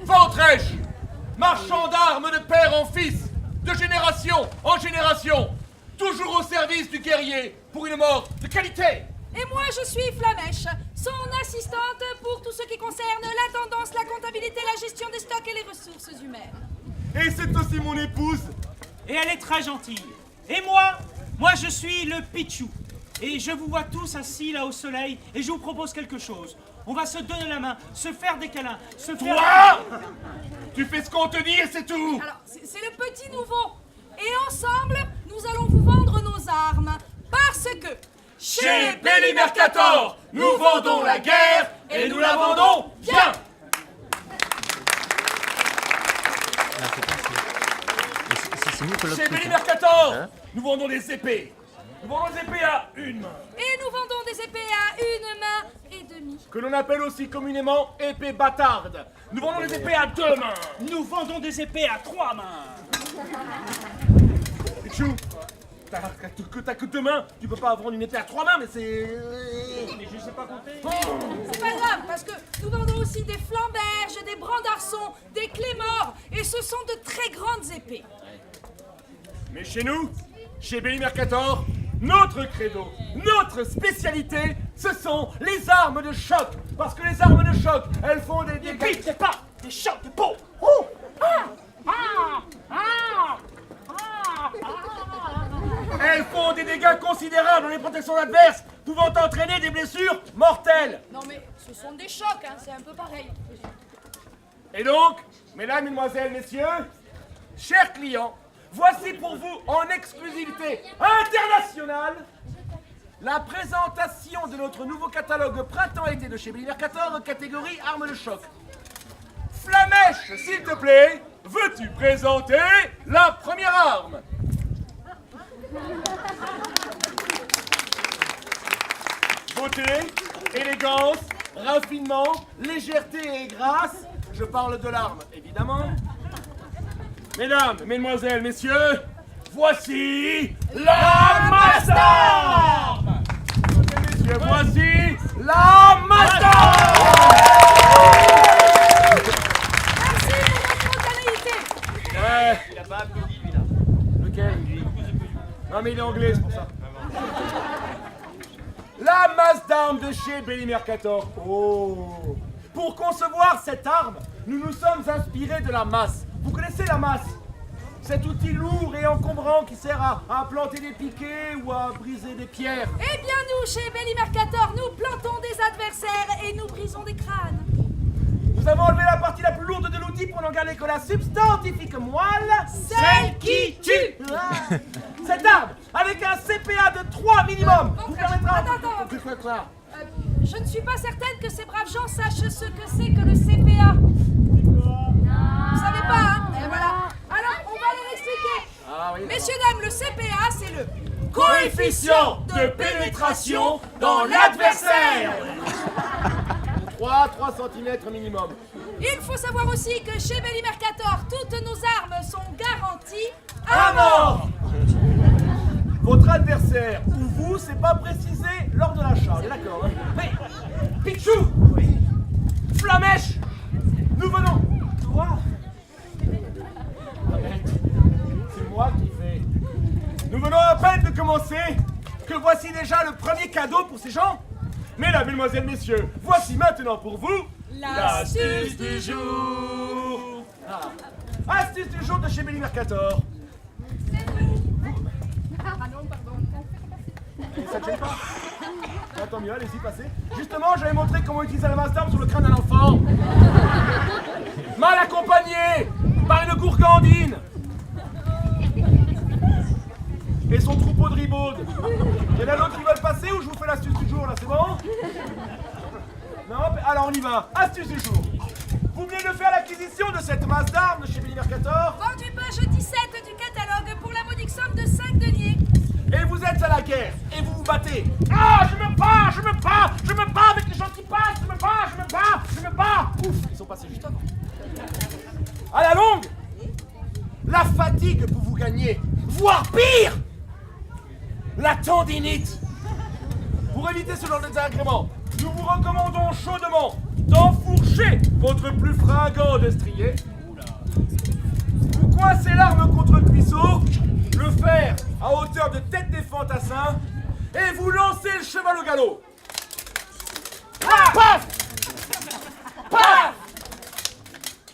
Ventrèche, marchand d'armes de père en fils, de génération en génération, toujours au service du guerrier pour une mort de qualité. Et moi, je suis Flamèche, son assistante pour tout ce qui concerne la tendance, la comptabilité, la gestion des stocks et les ressources humaines. Et c'est aussi mon épouse. Et elle est très gentille. Et moi je suis le Pichou. Et je vous vois tous assis là au soleil et je vous propose quelque chose. On va se donner la main, se faire des câlins, se faire... Toi, tu fais ce qu'on te dit et c'est tout. Alors, c'est le petit nouveau. Et ensemble, nous allons vous vendre nos armes. Parce que... Chez Belli Mercator, nous vendons la guerre et nous la vendons bien. Chez Belli Mercator, nous vendons des épées. Nous vendons des épées à une main. Et nous vendons des épées à une main et demie. Que l'on appelle aussi communément épées bâtardes. Nous vendons des épées à deux mains. Nous vendons des épées à 3 mains. Pichou, t'as que deux mains, tu peux pas vendre une épée à 3 mains, mais c'est... Mais je sais pas compter. C'est pas grave, parce que nous vendons aussi des flamberges, des brandardsons, des clés morts. Et ce sont de très grandes épées. Mais chez nous, chez Belli Mercator, notre credo, notre spécialité, ce sont les armes de choc. Parce que les armes de choc, elles font des dégâts. C'est pas des chocs de peau. Elles font des dégâts considérables dans les protections adverses, pouvant entraîner des blessures mortelles. Non mais ce sont des chocs, hein, c'est un peu pareil. Et donc, mesdames, mesdemoiselles, messieurs, chers clients, voici pour vous en exclusivité internationale la présentation de notre nouveau catalogue printemps-été de chez Belli Mercator, catégorie armes de choc. Flamèche, s'il te plaît, veux-tu présenter la première arme? Beauté, élégance, raffinement, légèreté et grâce, je parle de l'arme, évidemment. Mesdames, mesdemoiselles, messieurs, voici la masse-d'armes! Messieurs, voici la masse-d'armes! Merci de votre spontanéité. Ouais, Il a pas applaudi lui là. lequel? Non mais il est anglais, c'est pour ça. La masse d'armes de chez Belli Mercator. Oh! Pour concevoir cette arme, nous nous sommes inspirés de la masse. Vous connaissez la masse? Cet outil lourd et encombrant qui sert à planter des piquets ou à briser des pierres. Eh bien nous, chez Belli Mercator, nous plantons des adversaires et nous brisons des crânes. Nous avons enlevé la partie la plus lourde de l'outil pour n'en garder que la substantifique moelle, Celle qui tue. Ah. Cette arme, avec un CPA de 3 minimum, vous permettra... Attends. Quoi? Je ne suis pas certaine que ces braves gens sachent ce que c'est que le CPA. Vous savez pas, hein? Et voilà. Alors, on va leur expliquer. Ah oui. Messieurs, dames, le CPA, c'est le Coefficient de pénétration dans l'adversaire. 3 cm minimum. Il faut savoir aussi que chez Belli Mercator, toutes nos armes sont garanties À mort. Votre adversaire ou vous, c'est pas précisé lors de l'achat, on est d'accord, hein? Mais, Pichou, oui. Flamèche, nous venons. Quoi? Arrête. C'est moi qui fais. Nous venons à peine de commencer, que voici déjà le premier cadeau pour ces gens. Mesdames, mesdemoiselles, messieurs, voici maintenant pour vous l'astuce du jour. Astuce du jour de chez Belli Mercator. Ah non, pardon. Ça te gêne pas? Ah, tant mieux, allez-y, passez. Justement, j'avais montré comment utiliser la masse d'armes sur le crâne d'un enfant. Mal accompagné par une gourgandine et son troupeau de ribaudes. Il y en a d'autres qui veulent passer ou je vous fais l'astuce du jour, là, c'est bon? Non? Alors on y va. Astuce du jour. Vous venez de faire l'acquisition de cette masse d'armes de chez Belli Mercator. Vendu page 17 du catalogue pour la modique somme de 5 deniers. Et vous êtes à la guerre, et vous vous battez. Ah, je me bats avec les gens qui passent, je me bats. Ouf, ils sont passés juste avant. À la longue, la fatigue pour vous gagner, voire pire, la tendinite. Pour éviter ce genre de désagrément, nous vous recommandons chaudement d'enfourcher cherchez votre plus fringant destrier. Vous coincez l'arme contre le cuisseau, le fer à hauteur de tête des fantassins, et vous lancez le cheval au galop. Paf! Paf! Paf!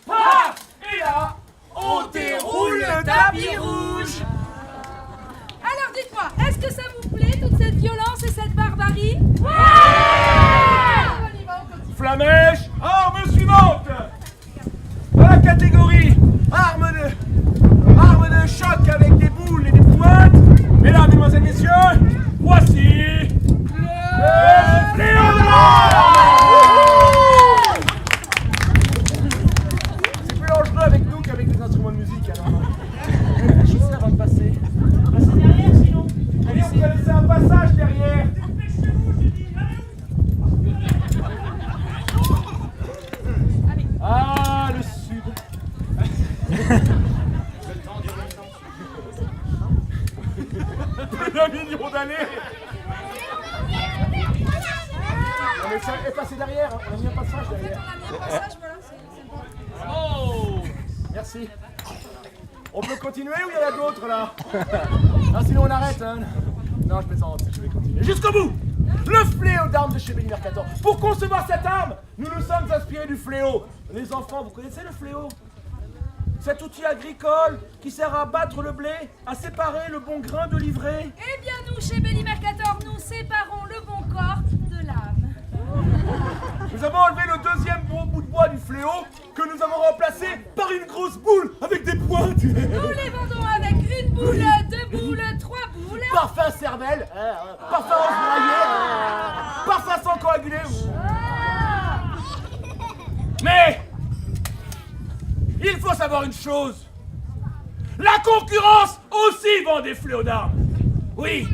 Paf! Et là, on déroule le tapis rouge. Alors dites-moi, est-ce que ça vous plaît, toute cette violence et cette barbarie? Ouais! On y va, on continue. Flamèche, arme suivante. Dans la catégorie arme de choc avec des boules et des pointes, mesdames, mesdemoiselles, messieurs, voici le fléau d'armes. C'est plus dangereux avec nous qu'avec les instruments de musique, alors. Réfléchissez avant de passer. Passez derrière, sinon. Allez, vous connaissez un passage derrière. Ah, le sud. Plus d'un million d'années. Non, mais ça est passé derrière, on a mis un passage derrière. On a mis un passage, voilà, c'est bon. Oh, merci. On peut continuer ou il y en a d'autres là? Ah, sinon on arrête, hein. Non, je plaisante, je vais continuer. Jusqu'au bout. Le fléau d'armes de chez Béli Mercator. Pour concevoir cette arme, nous nous sommes inspirés du fléau. Les enfants, vous connaissez le fléau? Cet outil agricole qui sert à battre le blé, à séparer le bon grain de l'ivraie. Eh bien, nous, chez Béli Mercator, nous séparons le bon corps de l'âme. Nous avons enlevé le deuxième gros bout de bois du fléau que nous avons remplacé par une grosse boule avec des pointes. Nous les vendons avec une boule, deux boules, trois boules. Parfum cervelle, parfum osbraillé, parfum sans coagulé. Mais il faut savoir une chose. La concurrence aussi vend des fléaux d'armes. Oui,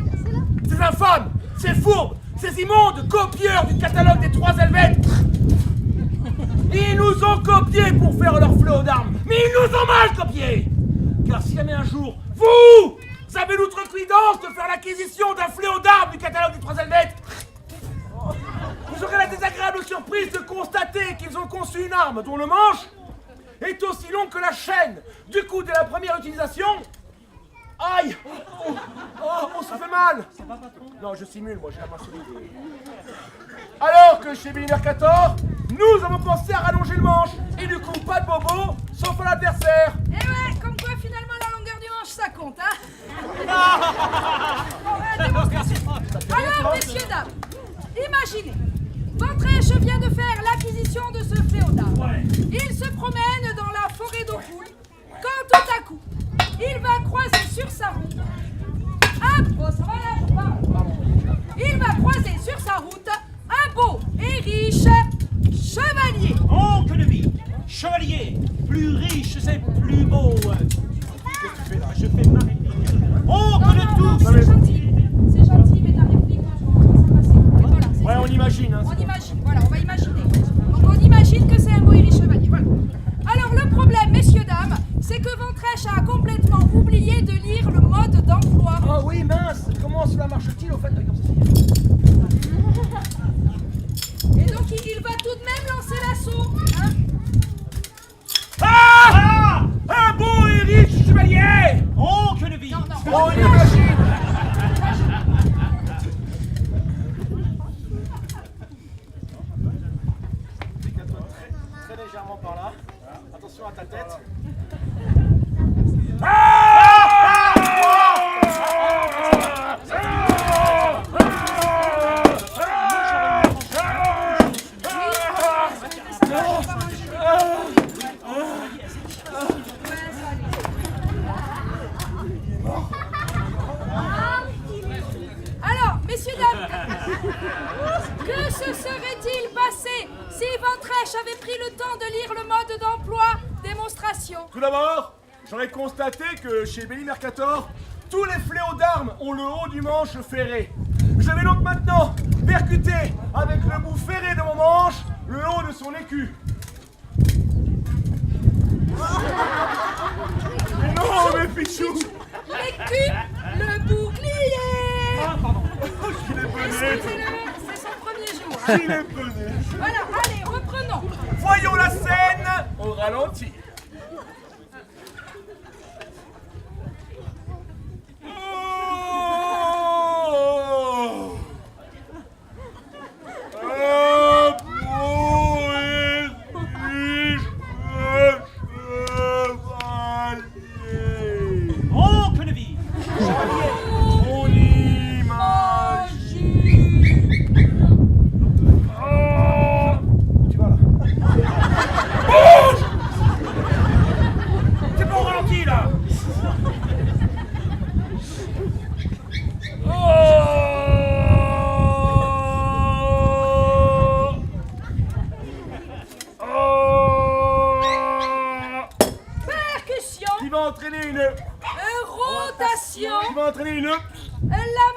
ces infâmes, ces fourbes, ces immondes copieurs du catalogue des trois Helvètes. Ils nous ont copiés pour faire leur fléau d'armes. Mais ils nous ont mal copiés. Car si jamais un jour, vous avez l'outrecuidance de faire l'acquisition d'un fléau d'armes du catalogue des trois Helvètes, vous aurez la désagréable surprise de constater qu'ils ont conçu une arme dont le manche est aussi long que la chaîne. Du coup, dès la première utilisation, aïe, on se fait mal. Ça va, patron? Non, je simule, moi, j'ai la main solide. Alors que chez Béli Mercator, nous avons pensé à rallonger le manche. Et du coup, pas de bobo, sauf à l'adversaire. Eh ouais, comme quoi finalement la longueur du manche ça compte, hein. Alors, messieurs, dames, imaginez, Ventrèche vient de faire l'acquisition de ce fléau d'armes. Ouais. Il se promène dans la forêt d'Aucoul, quand tout à coup, il va croiser sur sa route il va croiser sur sa route un beau et riche chevalier. Oh, que de vie! Chevalier, plus riche et plus beau. Qu'est-ce que tu fais là? Je fais ma réplique. Oh, que de tout! C'est gentil, mais ta réplique, on va s'en passer. Mais voilà, c'est Ouais, ça. on imagine. Hein. On imagine, voilà, on va imaginer. Donc on imagine que c'est un beau et riche chevalier, voilà. Alors le problème, messieurs, dames, c'est que Ventrèche a complètement oublié de lire le mode d'emploi. Oh oui, mince, comment cela marche-t-il au fait comme ceci? Et donc il va tout de même lancer l'assaut, hein. Ah! Un beau et riche chevalier! Oh, que de vie! Non, On imagine! Très légèrement par là. Attention à ta tête. Alors, messieurs, dames, que se serait-il passé si Ventrèche avait pris le temps de lire le mode d'emploi démonstration? Tout d'abord, j'aurais constaté que chez Béli Mercator, tous les fléaux d'armes ont le haut du manche ferré. Je vais donc maintenant percuter avec le bout ferré de mon manche le haut de son écu. Mais non, mes pichous! L'écu, le bouclier. Ah, pardon. Je l'ai pesé! Excusez-le, c'est son premier jour, hein. Je l'ai pesé! Voilà, allez, reprenons. Voyons ralentir.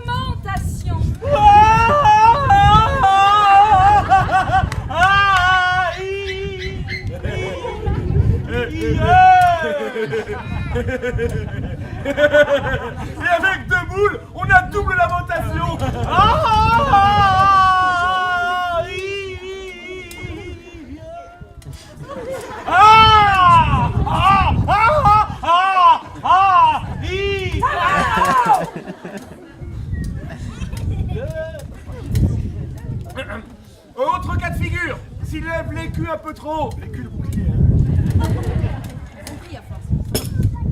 Lamentation. Et avec deux boules, on a double lamentation. Autre cas de figure, s'il lève les culs un peu trop, les culs de bouclier,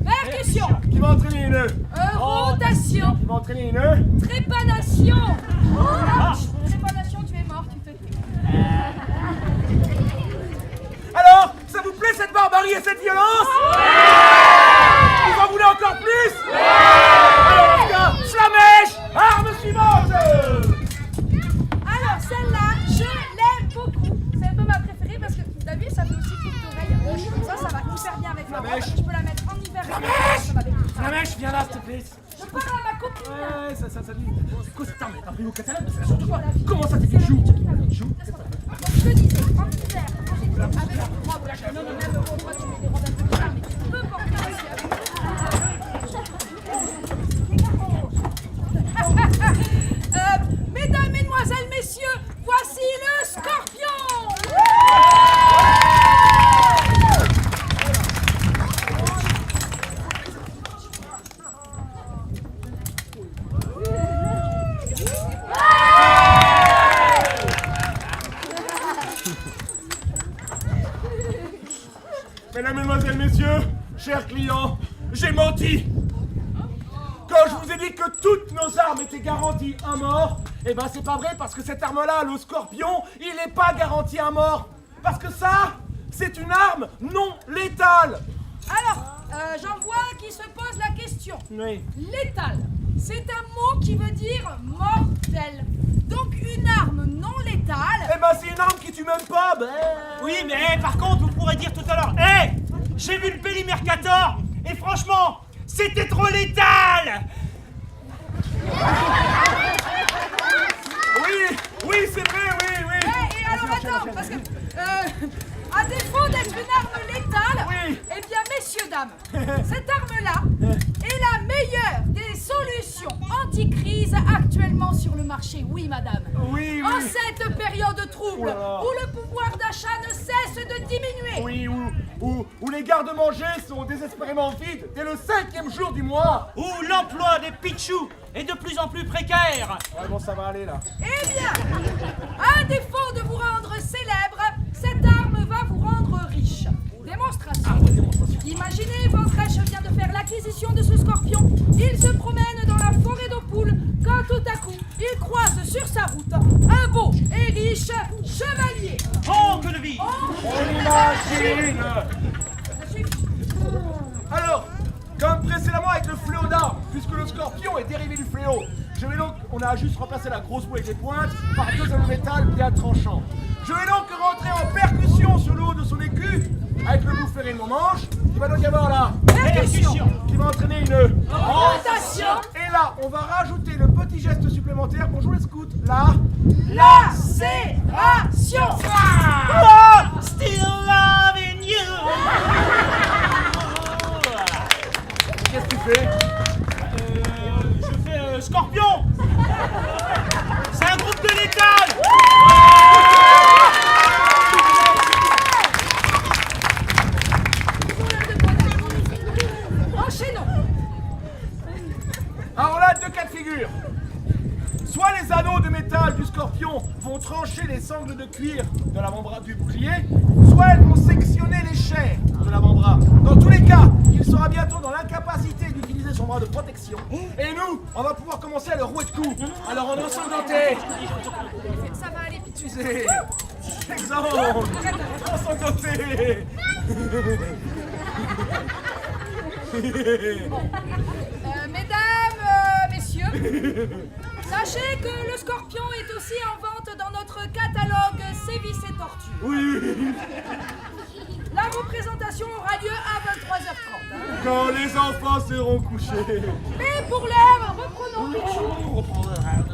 Percussion. Qui va entraîner une rotation. Qui va entraîner une Trépanation. Trépanation, tu es mort, tu te tais. Alors, ça vous plaît cette barbarie et cette violence? Vous en voulez encore plus? Alors, en tout cas, flamèche, arme suivante. Alors, celle-là, je l'aime beaucoup. C'est un peu ma préférée parce que, t'as vu, ça fait aussi coupe d'oreille. Ça va hyper bien avec la robe. Je peux la mettre en hiver. Flamèche, viens là, s'il te plaît. Je parle à ma copine. Ouais, ça dit. C'est quoi cette arme? T'as pris au catalan? Parce que surtout quoi? Comment ça, t'es bijoux? Bijoux? Je te disais, en hiver, avec la robe, là, je te donne même le toi, tu mets des robes un peu bizarres, mais tu peux porter aussi avec. Mesdames, mesdemoiselles, messieurs, voici le Scorpion. Mesdames, mesdemoiselles, messieurs, chers clients, j'ai menti. Quand je vous ai dit que toutes nos armes étaient garanties un mort, eh ben c'est pas vrai parce que cette arme-là, le Scorpion, il n'est pas garanti un mort. Parce que ça, c'est une arme non létale. Alors, j'en vois qui se pose la question. Oui. Létal, c'est un mot qui veut dire mortel. Donc une arme non létale. Eh ben c'est une arme qui tue même pas. Ben... Oui, mais par contre, vous pourrez dire tout à l'heure, j'ai vu le Belli Mercator, et franchement, c'était trop létal. Oui, c'est vrai, oui. Et alors attends, parce que, à défaut d'être une arme létale, Oui. eh bien messieurs, dames, cette arme-là est la meilleure des solutions anti-crise actuellement sur le marché. Oui, madame. Oui. En cette période trouble, Oh là là. où le pouvoir d'achat ne cesse de diminuer. Oui, où les gardes-manger sont désespérément vides dès le 5e jour du mois. Où l'emploi des pitchous est de plus en plus précaire. Ouais, bon, ça va aller là. Eh bien, à défaut de vous rendre célèbre, cette arme va vous rendre riche. Démonstration. Imaginez, Ventrèche vient de faire l'acquisition de ce Scorpion. Il se promène dans la forêt d'Opoules quand tout à coup, il croise sur sa route un beau et riche chevalier. Oh, que de vie. On imagine. Alors, comme précédemment avec le fléau d'armes, puisque le Scorpion est dérivé du fléau, on a juste remplacé la grosse boue avec les pointes par deux anneaux métal bien tranchants. Je vais donc rentrer en percussion sur le haut de son écu avec le bout ferré de mon manche. Il va donc y avoir là Percussion. qui va entraîner une Rotation. Et là, on va rajouter le petit geste supplémentaire pour jouer le scout. Là, Lacération. Oh, still loving you. qu'est-ce que tu fais? Je fais Scorpion. C'est un groupe de létal. vont trancher les sangles de cuir de l'avant-bras du bouclier, soit elles vont sectionner les chairs de l'avant-bras. Dans tous les cas, il sera bientôt dans l'incapacité d'utiliser son bras de protection. Et nous, on va pouvoir commencer à le rouer de coups. Alors on ensanglanté. Ça va aller, Pichou. C'est... Exemple. Ensanglanté. Mesdames, messieurs, sachez que le scorpion est aussi en vente dans notre catalogue Sévices et Tortues. Oui. La représentation aura lieu à 23h30. Quand les enfants seront couchés. Mais pour l'heure, reprenons Pichou.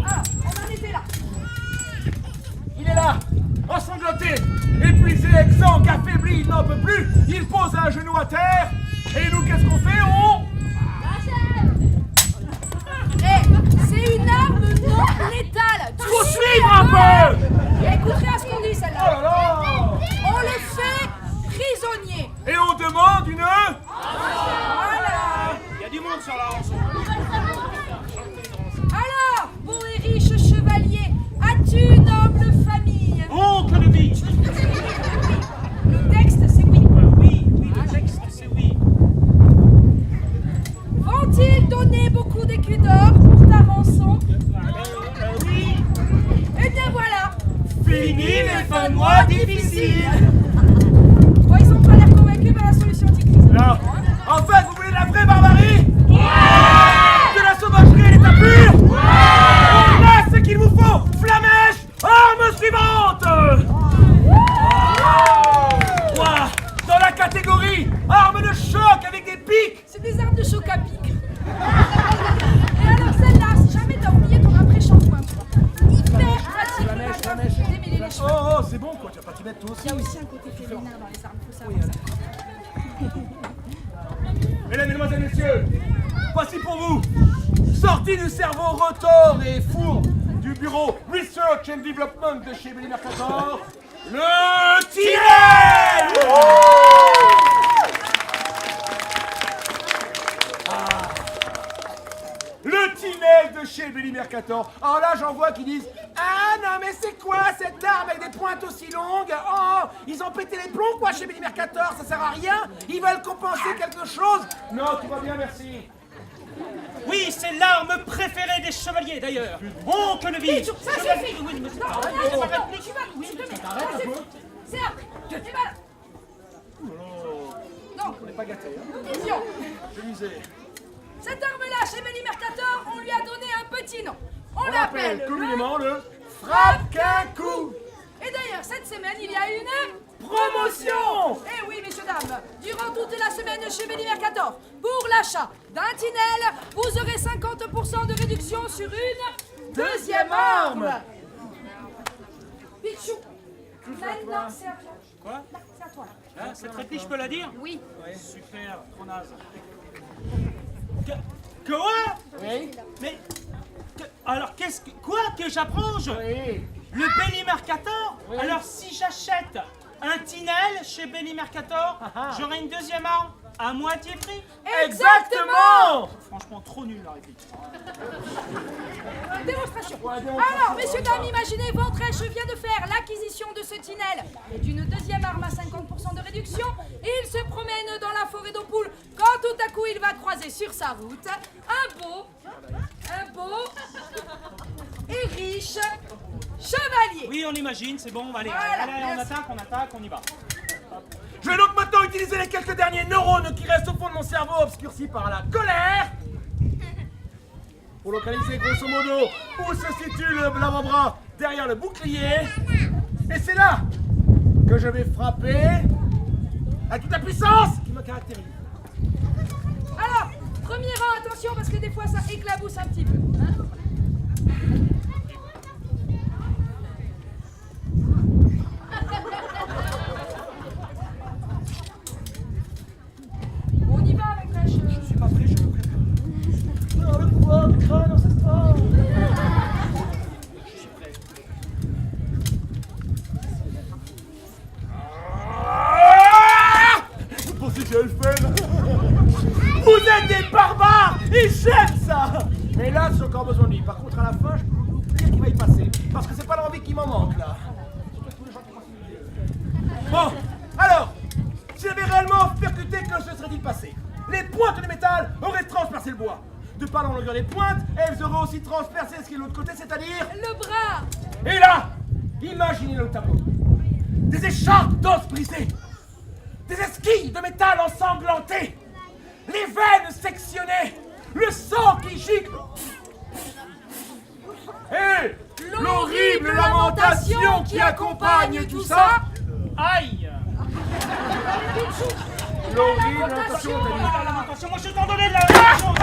Ah, on en était là. Il est là, ensanglanté, épuisé, exsangue, affaibli, il n'en peut plus. Il pose un genou à terre. Et nous, qu'est-ce qu'on fait? C'est une arme non létale. Faut suivre un peu. Écoutez à ce qu'on dit, celle-là. Oh là là. On le fait prisonnier. Et on demande une... Voilà. Il y a du monde sur la rançon. Alors, beau et riche chevalier, as-tu une noble famille? Oh, que le bitch. Le texte, c'est oui. Oui, le texte, c'est oui. Vont-ils donner beaucoup d'écus d'or pour ta rançon? Oui. Eh bien voilà. Fini les fins de mois difficiles. Bon, ils ont pas l'air convaincus par la solution antichrist. Là. En fait, vous voulez de la vraie barbarie? De la sauvagerie et l'état pur? Là, ce qu'il vous faut. Flamèche, arme suivante. Dans la catégorie arme de choc avec des pics. C'est des armes de choc à pic. Et alors celle-là, si jamais t'as oublié ton après-shampoing, hyper pratique le matin pour démêler les cheveux. Oh, c'est bon quoi, tu vas pas t'y mettre toi aussi. Il y a aussi un côté féminin dans les armes, faut savoir ça. Mesdames, Mesdemoiselles, Messieurs, voici pour vous, sorti du cerveau rotor et fourbe du bureau Research and Development de chez Belly Mercator, le Tinel. Le Tinel de chez Belly Mercator. Alors là, j'en vois qui disent « Ah non, mais c'est quoi cette arme avec des pointes aussi longues? Oh, ils ont pété les plombs quoi chez Belly Mercator, ça sert à rien? Ils veulent compenser quelque chose? Non, tout va bien, merci. » Oui, c'est l'arme préférée des chevaliers d'ailleurs. Oh, que le bitch. Ça suffit. Oui, mais c'est Non, pas vrai. tu vas, oui, je te mets. T'arrêtes un peu. C'est après. Et voilà. Donc, On n'est pas gâtés, hein. nous disions, Je misais. cette arme-là, chez Belly Mercator, on lui a donné un petit nom. On On l'appelle l'appelle communément le frappe qu'un coup. Et d'ailleurs, cette semaine, il y a une Promotion. Eh oui, messieurs, dames, durant toute la semaine chez Belly Mercator, pour l'achat d'un Tinel, vous aurez 50% de réduction sur une deuxième arme. Pichou, maintenant c'est à toi. Quoi? Là, c'est à toi. Là. Hein, cette réplique, je peux la dire? Oui. Ouais, super, trop naze. Quoi? Oui. Mais... alors, qu'est-ce que... Quoi que j'apprends Oui. Le Belly Mercator? Oui. Alors, si j'achète un Tinel chez Belly Mercator, j'aurai une deuxième arme à moitié prix? Exactement. Franchement, trop nul la réplique. Démonstration. Ouais, démonstration. Alors, messieurs, dames, imaginez, Ventrèche vient de faire l'acquisition de ce Tinel et d'une deuxième arme à 50% de réduction. Il se promène dans la forêt d'Oppoul quand tout à coup il va croiser sur sa route un beau et riche chevalier. Oui, on imagine, c'est bon, allez, Voilà, allez, on merci. attaque, on y va. Je vais donc maintenant utiliser les quelques derniers neurones qui restent au fond de mon cerveau obscurcis par la colère pour localiser grosso modo où se situe l'avant-bras derrière le bouclier. Et c'est là que je vais frapper à toute la puissance qui me caractérise. Alors, premier rang, attention parce que des fois ça éclabousse un petit peu. Hein. On y va avec la cheveux. Je suis pas prêt, je me prépare. Dans le pouvoir du crâne ancestral. Je suis prêt. Ah, vous pensez que j'allais le faire? Vous êtes des barbares et j'aime ça. Mais là, j'ai encore besoin de lui. Par contre, à la fin, je peux vous dire qu'il va y y passer, parce que c'est pas l'envie qui m'en manque, là. Bon, alors, s'il avait réellement percuté, que se serait-il passé? Les pointes de métal auraient transpercé le bois. De par la longueur des pointes, elles auraient aussi transpercé ce qui est de l'autre côté, c'est-à-dire... Le bras. Et là, imaginez le tableau. Des écharpes d'os brisées, des esquilles de métal ensanglantées, les veines sectionnées, le sang qui gicle. Et l'horrible lamentation qui accompagne tout ça. Aïe! L'horrible lamentation, t'as dit. La lamentation, moi je t'en donnais de la lamentation!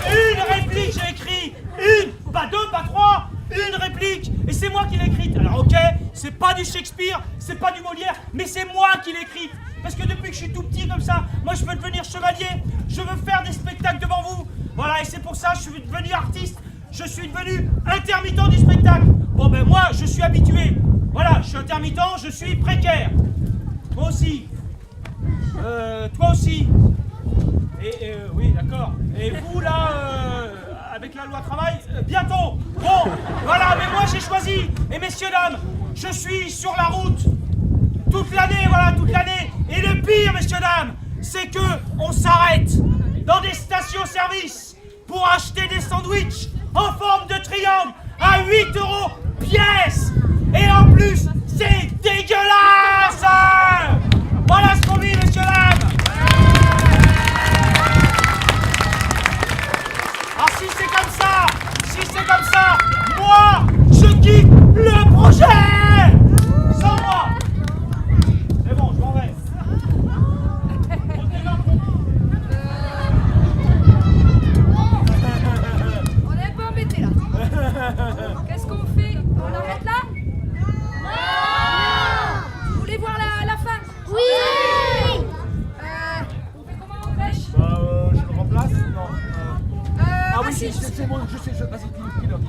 Une réplique, j'ai écrit! Une, pas deux, pas trois! Une réplique! Et c'est moi qui l'ai écrite! Alors ok, c'est pas du Shakespeare, c'est pas du Molière, mais c'est moi qui l'ai écrite! Parce que depuis que je suis tout petit comme ça, moi je veux devenir chevalier, je veux faire des spectacles devant vous! Voilà, et c'est pour ça que je suis devenu artiste, je suis devenu intermittent du spectacle! Bon ben moi, je suis habitué! Voilà, je suis intermittent, je suis précaire! Moi aussi! Toi aussi. Et oui, d'accord. Et vous, là, avec la loi travail, bientôt. Bon, voilà, mais moi, j'ai choisi. Et messieurs, dames, je suis sur la route toute l'année, voilà, toute l'année. Et le pire, messieurs, dames, c'est que on s'arrête dans des stations-service pour acheter des sandwichs en forme de triangle à 8 € pièce. Et en plus, c'est dégueulasse. Voilà ce qu'on vit, messieurs, dames! Ah, si c'est comme ça, moi, je quitte le projet! Sans moi! C'est bon, je m'en vais. On est un peu embêtés, là. Qu'est-ce qu'on fait? On arrête là? Non! Vous voulez voir la fin? Oui! On fait comment, on prêche? Je le remplace? Non. Ah oui, si, c'est bon, je sais, vas-y, dis-leur.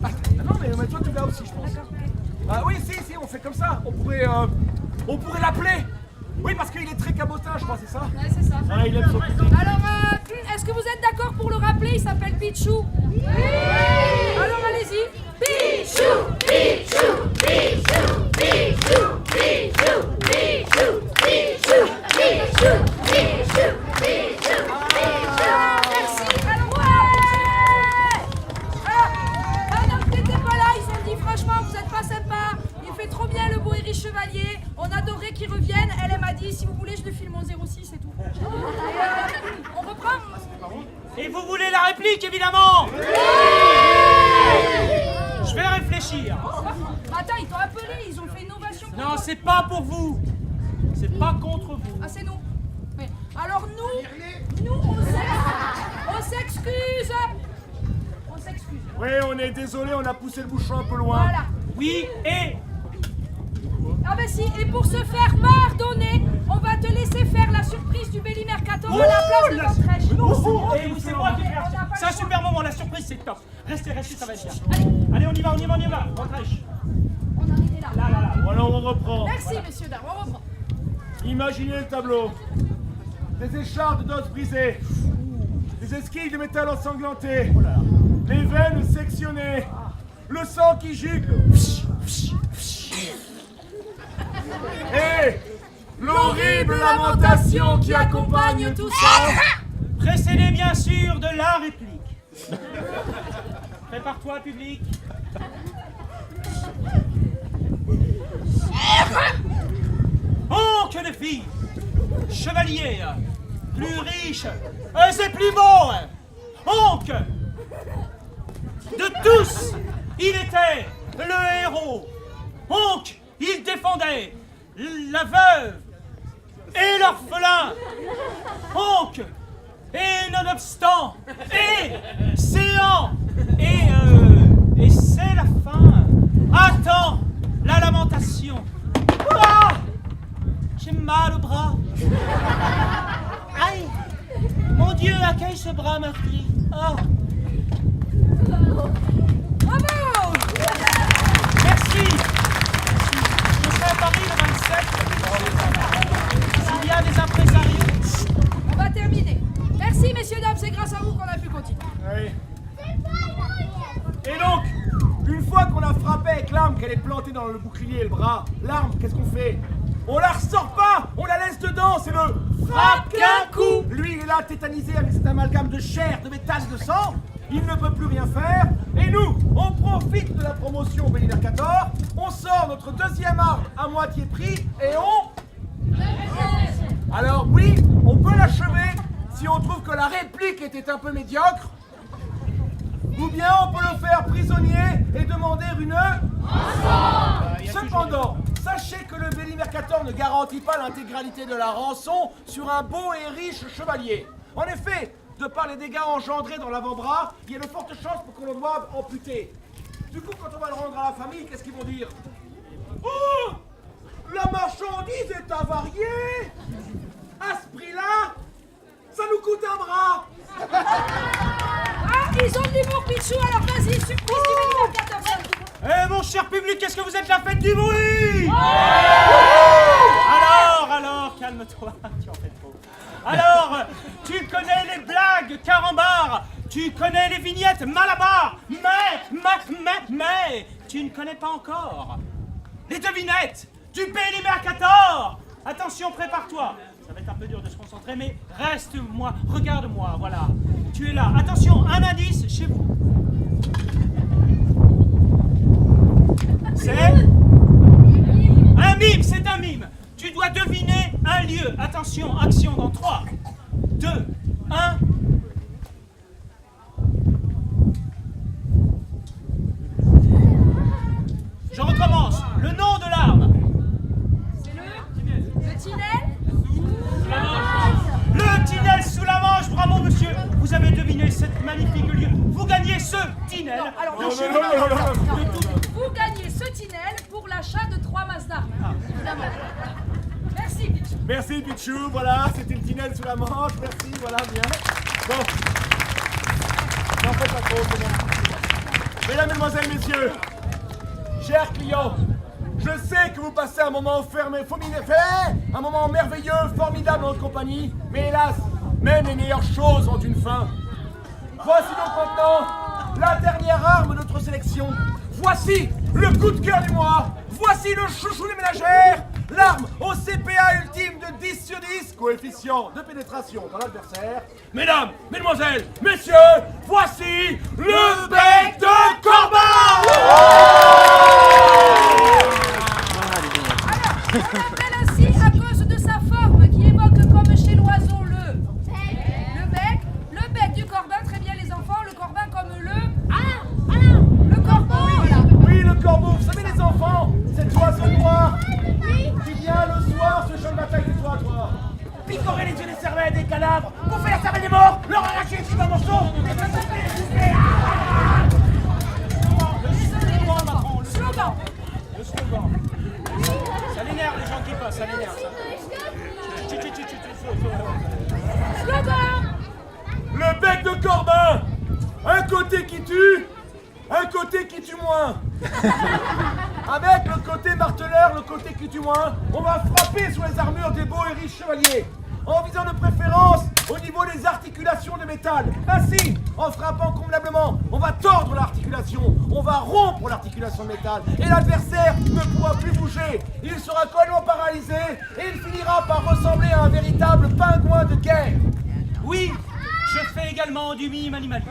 Ah non, mais toi tu l'as aussi, je pense. D'accord, ok. Ah oui, si, on fait comme ça. On pourrait l'appeler. Oui, parce qu'il est très cabotin, je crois, c'est ça? Ouais, c'est ça. Ah, il aime son petit. Alors, est-ce que vous êtes d'accord pour le rappeler? Il s'appelle Pichou. Oui! Alors, allez-y. Pichou! Pichou! Pichou! Pichou! Pichou! Pichou! Pichou! Pichou! Pichou! Pichou! Merci! Alors, ouais! Alors, vous n'étiez pas là, ils ont dit franchement, vous êtes pas sympa. Il fait trop bien le beau et riche chevalier. On adorerait qu'il revienne. Elle m'a dit, si vous voulez, je lui file mon 06 et tout. On reprend? Et vous voulez la réplique, évidemment! Je vais réfléchir. Attends, ils t'ont appelé, ils ont fait une ovation. pour Non, toi. c'est pas pour vous. C'est pas contre vous. Ah, c'est nous. Mais, alors nous, on s'excuse. On s'excuse. Oui, on est désolé, on a poussé le bouchon un peu loin. Voilà. Oui, et... Ah ben si, et pour se faire pardonner, on va te laisser faire la surprise du Belly Mercator à la place de notre rêche. Et oui, c'est moi qui fais la... C'est un super moment, la surprise, c'est top. Restez, ça va être bien. Allez, on y va. Rentrèche. On en était là. Là. Voilà, on reprend. Merci, messieurs, dames, on reprend. Imaginez le tableau. Des écharpes d'os brisées, des esquilles de métal ensanglantées, les veines sectionnées, le sang qui gicle. Et l'horrible lamentation qui accompagne tout ça. Précédé, bien sûr, de la réplique. Prépare-toi, public. Oh, que de filles! Chevalier, plus riche, et plus beau! Donc, de tous, il était le héros. Donc, il défendait la veuve et l'orphelin. Donc, et nonobstant, et séant, et c'est la fin. Attends, la lamentation. Ah, j'ai mal au bras. Aïe, mon Dieu, accueille ce bras meurtri. Oh. Bravo! Merci. Je serai à Paris le 27. S'il y a des impresarios. On va terminer. Merci, messieurs, dames, c'est grâce à vous qu'on a pu continuer. Oui. qu'est-ce qu'on fait? On la ressort pas, on la laisse dedans, c'est le frappe qu'un coup. Lui, il est là tétanisé avec cet amalgame de chair, de métal, de sang. Il ne peut plus rien faire. Et nous, on profite de la promotion Belli Mercator. On sort notre deuxième arme à moitié prix et on... Alors oui, on peut l'achever si on trouve que la réplique était un peu médiocre. Ou bien on peut le faire prisonnier et demander une... Cependant, sachez que le Belli Mercator ne garantit pas l'intégralité de la rançon sur un beau et riche chevalier. En effet, de par les dégâts engendrés dans l'avant-bras, il y a de fortes chances pour qu'on le doive amputer. Du coup, quand on va le rendre à la famille, qu'est-ce qu'ils vont dire? Oh! La marchandise est avariée! À ce prix-là, ça nous coûte un bras! Ah, ils ont de l'humour, Pichou, alors vas-y, surprise du Belli Mercator. Eh mon cher public, qu'est-ce que vous êtes la fête du bruit? Alors, calme-toi, tu en fais trop. Alors, tu connais les blagues carambar, tu connais les vignettes malabar, mais, tu ne connais pas encore les devinettes du Belli Mercator. Attention, prépare-toi. Ça va être un peu dur de se concentrer, mais reste-moi, regarde-moi, voilà. Tu es là. Attention, un indice chez vous. C'est un mime, c'est un mime. Tu dois deviner un lieu. Attention, action dans 3, 2, 1. Je recommence. Le nom de l'arme. C'est le Tinel. Le Tinel sous la manche. Bravo, monsieur. Vous avez deviné cette magnifique lieu. Vous gagnez ce Tinel. Non, alors, Non, chez non, non, non, non, vous gagnez ce Tinel pour l'achat de 3 masses d'armes. Évidemment. Merci, Pichou. Merci Pichou, voilà, c'était le Tinel sous la manche, merci, voilà, bien. Bon. N'en faites pas trop, c'est bon. Mesdames, Mesdemoiselles, Messieurs, chers clients, je sais que vous passez un moment un moment merveilleux, formidable en notre compagnie, mais hélas, même les meilleures choses ont une fin. Voici donc maintenant la dernière arme de notre sélection. Voici le coup de cœur du mois. Voici le chouchou des ménagères. L'arme au CPA ultime de 10 sur 10, coefficient de pénétration dans l'adversaire. Mesdames, Mesdemoiselles, Messieurs, voici le bec de Corbin. Alors, on l'appelle ainsi à cause de sa forme qui évoque comme chez l'oiseau le bec du corbin, très bien les enfants, le corbin comme le corbeau, voilà. Oui, le corbeau, vous savez les enfants, cet oiseau noir qui vient le soir sur le champ de bataille du toit, toi. Picorer les yeux des cervelles des cadavres, bouffer la cervelle des morts, leur arracher les en morceaux. Désolé les enfants, slogan. Le slogan. Ça l'énerve les gens qui passent, ça l'énerve. Slogan. Le bec de Corbin, un côté qui tue, un côté qui tue moins. Avec le côté marteleur, le côté qui tue moins, on va frapper sur les armures des beaux et riches chevaliers, en visant de préférence au niveau des articulations de métal. Ainsi, en frappant convenablement, on va tordre l'articulation, on va rompre l'articulation de métal, et l'adversaire ne pourra plus bouger. Il sera complètement paralysé, et il finira par ressembler à un véritable pingouin de guerre. Oui, je fais également du mime animalier.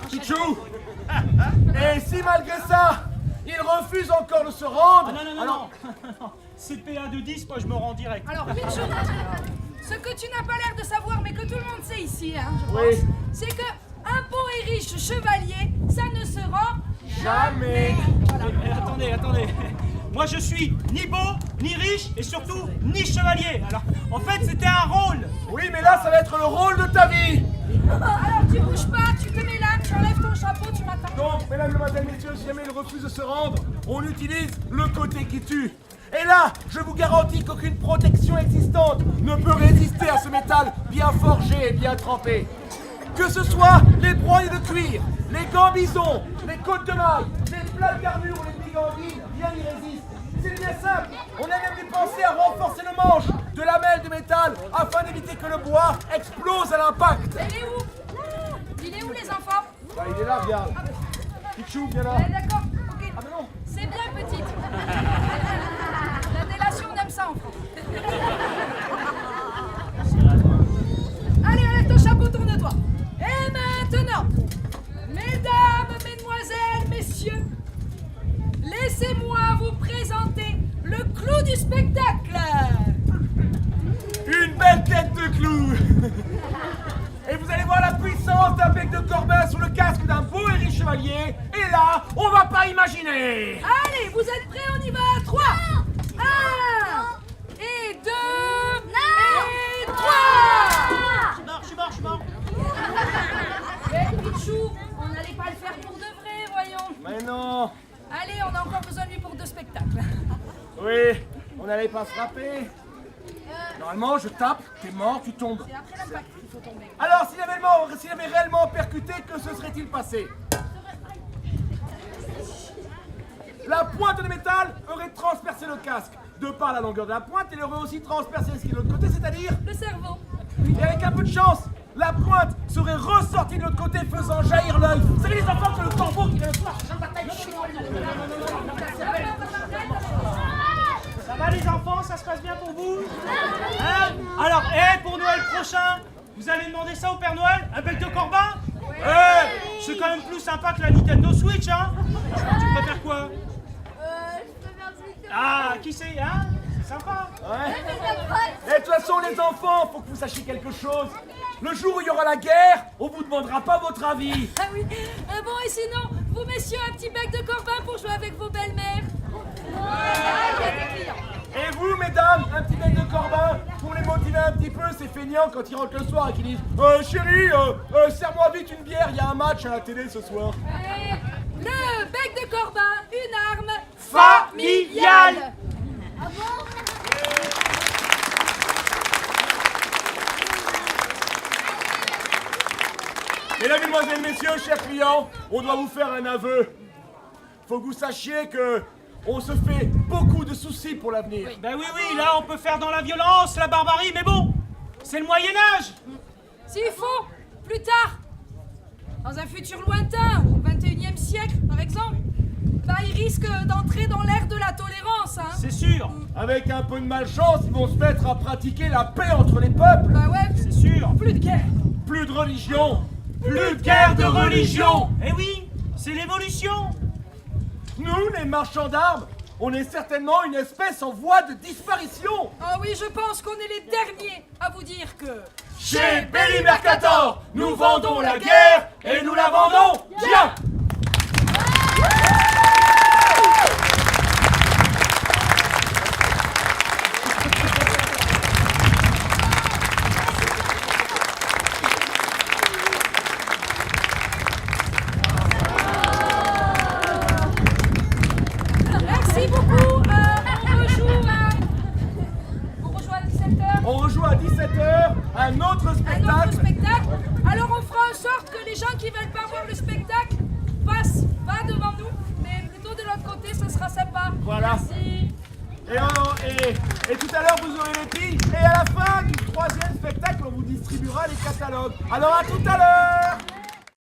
Pichou. Et si malgré ça, il refuse encore de se rendre... Ah non. CPA de 10, moi je me rends direct. Alors, Pichou, ce que tu n'as pas l'air de savoir, mais que tout le monde sait ici, hein, je Oui. pense, c'est que un beau et riche chevalier, ça ne se rend Jamais. Attendez. Moi je suis ni beau, ni riche, et surtout ni chevalier. Alors, en fait, c'était un rôle. Oui, mais là, ça va être le rôle de ta vie. Alors, tu bouges pas, tu te mets là, tu enlèves ton chapeau, tu m'attends. Donc, mesdames, mesdemoiselles, messieurs, si jamais il refuse de se rendre, on utilise le côté qui tue. Et là, je vous garantis qu'aucune protection existante ne peut résister à ce métal bien forgé et bien trempé. Que ce soit les broyes de cuir, les gants bison, les côtes de maille, les plats de garnure ou les brigandines, rien n'y résiste. C'est bien simple, on a même dû penser à renforcer le manche de lamelles de métal afin d'éviter que le bois explose à l'impact. Il est où? Il est où, les enfants? Bah, il est là, regarde. Pichou, viens là. D'accord, ok. Ah, mais non. C'est bien, petite. Et vous allez voir la puissance d'un bec de Corbin sur le casque d'un beau et riche chevalier. Et là, on va pas imaginer. Allez, vous êtes prêts, on y va. 3, 1, et 2, et 3. Je suis mort. Eh, Pichou, on n'allait pas le faire pour de vrai, voyons. Mais non. Allez, on a encore besoin de lui pour 2 spectacles. Oui, on n'allait pas frapper. Normalement, je tape, t'es mort, tu tombes. C'est après l'impact qu'il faut tomber. Alors, s'il avait réellement percuté, que se serait-il passé? La pointe de métal aurait transpercé le casque. De par la longueur de la pointe, il aurait aussi transpercé ce qui est de l'autre côté, c'est-à-dire... Le cerveau. Et avec un peu de chance, la pointe serait ressortie de l'autre côté, faisant jaillir l'œil. Vous savez, les enfants, c'est le corbeau qui vient le soir chercher la bataille. Ça va les enfants, ça se passe bien pour vous? Hein? Alors, pour Noël prochain, vous allez demander ça au Père Noël? Un bec de Corbin? C'est quand même plus sympa que la Nintendo Switch, hein? Tu préfères quoi? Ah, qui c'est, hein? C'est sympa. Ouais. Et de toute façon, les enfants, faut que vous sachiez quelque chose. Le jour où il y aura la guerre, on vous demandera pas votre avis. Ah oui. Bon, et sinon, vous messieurs, un petit bec de Corbin pour jouer avec vos belles-mères. Il y a des clients. Et vous, mesdames, un petit bec de Corbin pour les motiver un petit peu, ces feignants quand ils rentrent le soir et qu'ils disent chérie, serre-moi vite une bière, il y a un match à la télé ce soir. Le bec de Corbin, une arme Familiale. Ah bon? Mesdames, mesdemoiselles, messieurs, chers clients, on doit vous faire un aveu. Faut que vous sachiez que on se fait beaucoup de soucis pour l'avenir. Ben oui, là on peut faire dans la violence, la barbarie, mais bon, c'est le Moyen-Âge. S'il faut, plus tard, dans un futur lointain, au 21e siècle par exemple, bah, ils risquent d'entrer dans l'ère de la tolérance, hein. C'est sûr, Avec un peu de malchance, ils vont se mettre à pratiquer la paix entre les peuples. Bah ouais, c'est sûr. plus de guerre. Plus de religion. Plus de guerre de religion. Eh oui, c'est l'évolution. Nous, les marchands d'armes, on est certainement une espèce en voie de disparition. Ah oui, je pense qu'on est les derniers à vous dire que... Chez Belli Mercator, nous vendons la guerre et nous la vendons bien. Merci beaucoup. On rejoue à 17h. On rejoue à 17h un autre Un autre spectacle. spectacle. Alors on fera en sorte que les gens qui veulent pas voir le spectacle passent pas devant nous, mais plutôt de l'autre côté, ce sera sympa. Voilà. Merci. Et tout à l'heure, vous aurez les billes. Et à la fin du troisième spectacle, on vous distribuera les catalogues. Alors à tout à l'heure.